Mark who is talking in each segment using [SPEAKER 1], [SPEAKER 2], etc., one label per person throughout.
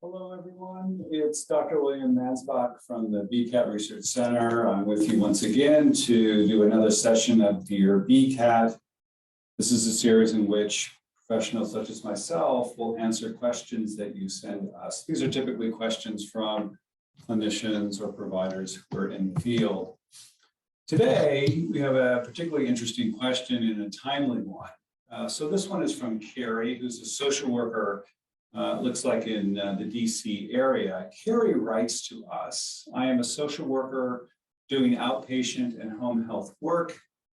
[SPEAKER 1] Hello, everyone. It's Dr. William Mansbach from the BCAT Research Center. I'm with you once again to do another session of Dear BCAT. This is a series in which professionals such as myself will answer questions that you send us. These are typically questions from clinicians or providers who are in the field. Today, we have a particularly interesting question and a timely one. So this one is from Carrie, who's a social worker. Looks like in the DC area. Carrie writes to us, I am a social worker doing outpatient and home health work.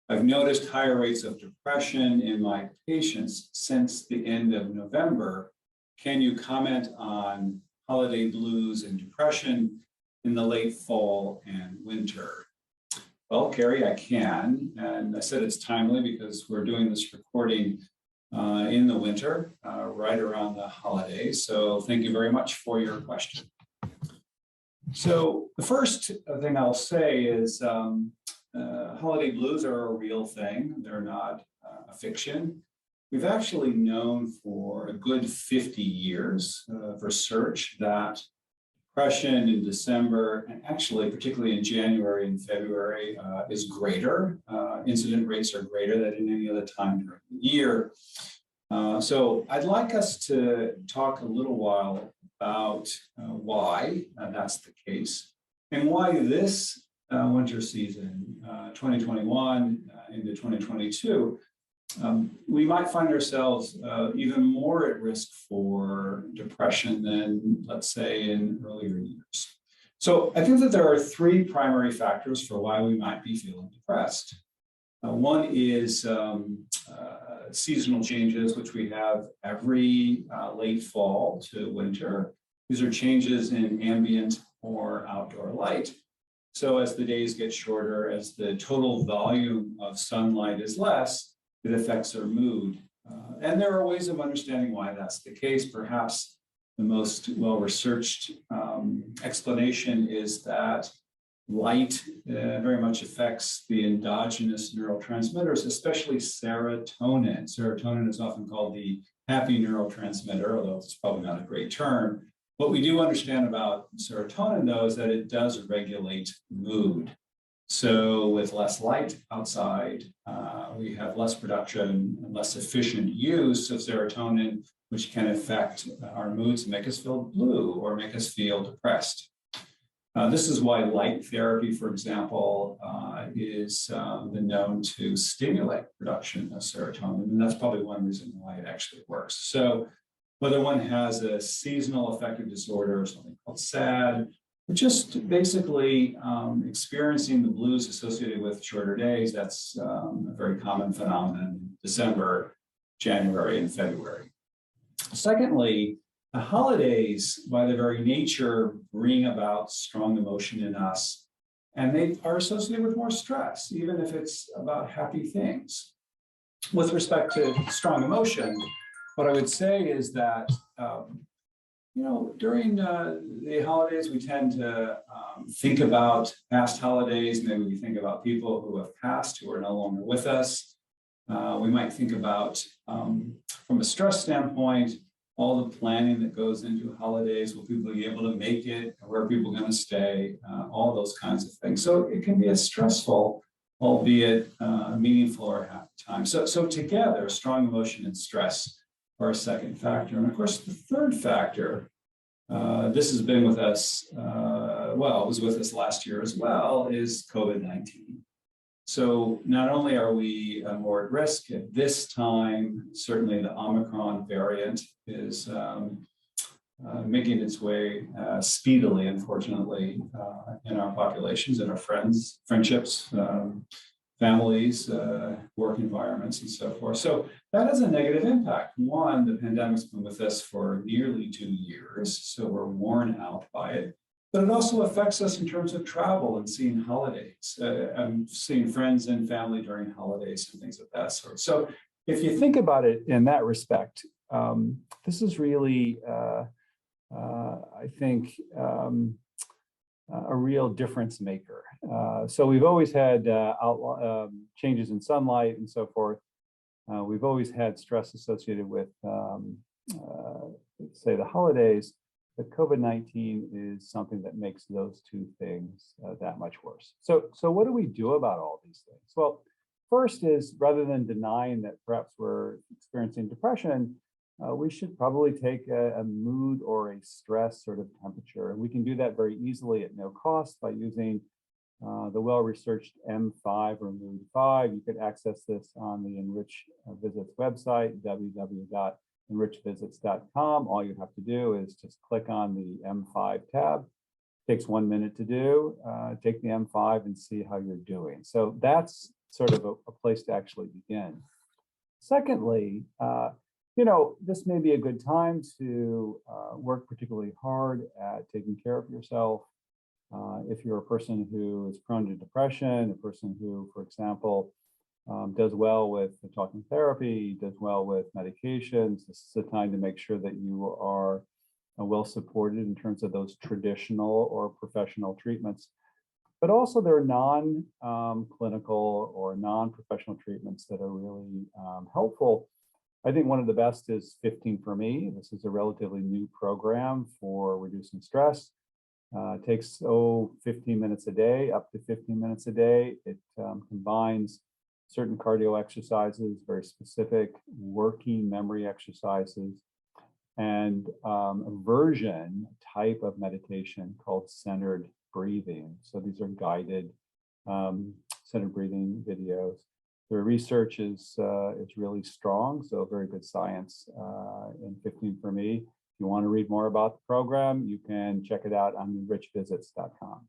[SPEAKER 1] I've noticed higher rates of depression in my patients since the end of November. Can you comment on holiday blues and depression in the late fall and winter? Well, Carrie, I can. And I said it's timely because we're doing this recording in the winter, right around the holidays. So thank you very much for your question. So the first thing I'll say is holiday blues are a real thing. They're not a fiction. We've actually known for a good 50 years of research that depression in December, and actually particularly in January and February, is greater. Incident rates are greater than in any other time during the year. So I'd like us to talk a little while about why that's the case and why this winter season, 2021 into 2022, we might find ourselves even more at risk for depression than, let's say, in earlier years. So I think that there are three primary factors for why we might be feeling depressed. One is seasonal changes, which we have every late fall to winter. These are changes in ambient or outdoor light. So as the days get shorter, as the total volume of sunlight is less, it affects our mood. And there are ways of understanding why that's the case. Perhaps the most well-researched explanation is that light very much affects the endogenous neurotransmitters, especially serotonin. Serotonin is often called the happy neurotransmitter, although it's probably not a great term. What we do understand about serotonin, though, is that it does regulate mood. So with less light outside, we have less production and less efficient use of serotonin, which can affect our moods and make us feel blue or make us feel depressed. This is why light therapy, for example, is been known to stimulate production of serotonin, and that's probably one reason why it actually works. So whether one has a seasonal affective disorder or something called SAD, or just basically experiencing the blues associated with shorter days, that's a very common phenomenon in December, January, and February. Secondly, the holidays, by their very nature, bring about strong emotion in us, and they are associated with more stress, even if it's about happy things. With respect to strong emotion, what I would say is that, during the holidays, we tend to think about past holidays. Maybe we think about people who have passed, who are no longer with us. We might think about, from a stress standpoint, all the planning that goes into holidays. Will people be able to make it? Where are people going to stay? All those kinds of things. So it can be a stressful, albeit meaningful or happy time. So together, strong emotion and stress are a second factor. And of course, the third factor, this has been with us, it was with us last year as well, is COVID-19. So not only are we more at risk at this time, certainly the Omicron variant is making its way speedily, unfortunately, in our populations, in our friendships, families, work environments, and so forth. So that has a negative impact. One, the pandemic's been with us for nearly 2 years, so we're worn out by it. But it also affects us in terms of travel and seeing holidays. I'm seeing friends and family during holidays and things of that sort. So if you think about it in that respect, this is really, I think, a real difference maker. So we've always had changes in sunlight and so forth. We've always had stress associated with, say, the holidays.
[SPEAKER 2] But COVID-19 is something that makes those two things that much worse. So what do we do about all these things? Well, first is, rather than denying that perhaps we're experiencing depression, we should probably take a mood or a stress sort of temperature. And we can do that very easily at no cost by using the well-researched M5 or Mood 5. You could access this on the Enrich Visits website, www.enrichvisits.com. All you have to do is just click on the M5 tab. It takes 1 minute to do. Take the M5 and see how you're doing. So that's sort of a place to actually begin. Secondly, this may be a good time to work particularly hard at taking care of yourself. If you're a person who is prone to depression, a person who, for example, does well with talking therapy, does well with medications, this is the time to make sure that you are well supported in terms of those traditional or professional treatments. But also there are non-clinical or non-professional treatments that are really helpful. I think one of the best is 15 for Me. This is a relatively new program for reducing stress. It takes 15 minutes a day, up to 15 minutes a day. It combines certain cardio exercises, very specific working memory exercises, and a version type of meditation called centered breathing. So these are guided centered breathing videos. The research is really strong, so very good science in 15 for Me. If you want to read more about the program, you can check it out on enrichvisits.com.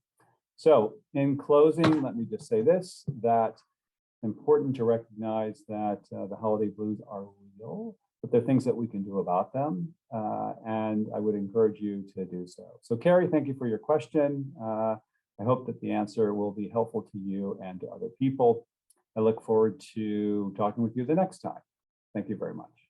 [SPEAKER 2] So in closing, let me just say this, that important to recognize that the holiday blues are real, but there are things that we can do about them. And I would encourage you to do so. So Carrie, thank you for your question. I hope that the answer will be helpful to you and to other people. I look forward to talking with you the next time. Thank you very much.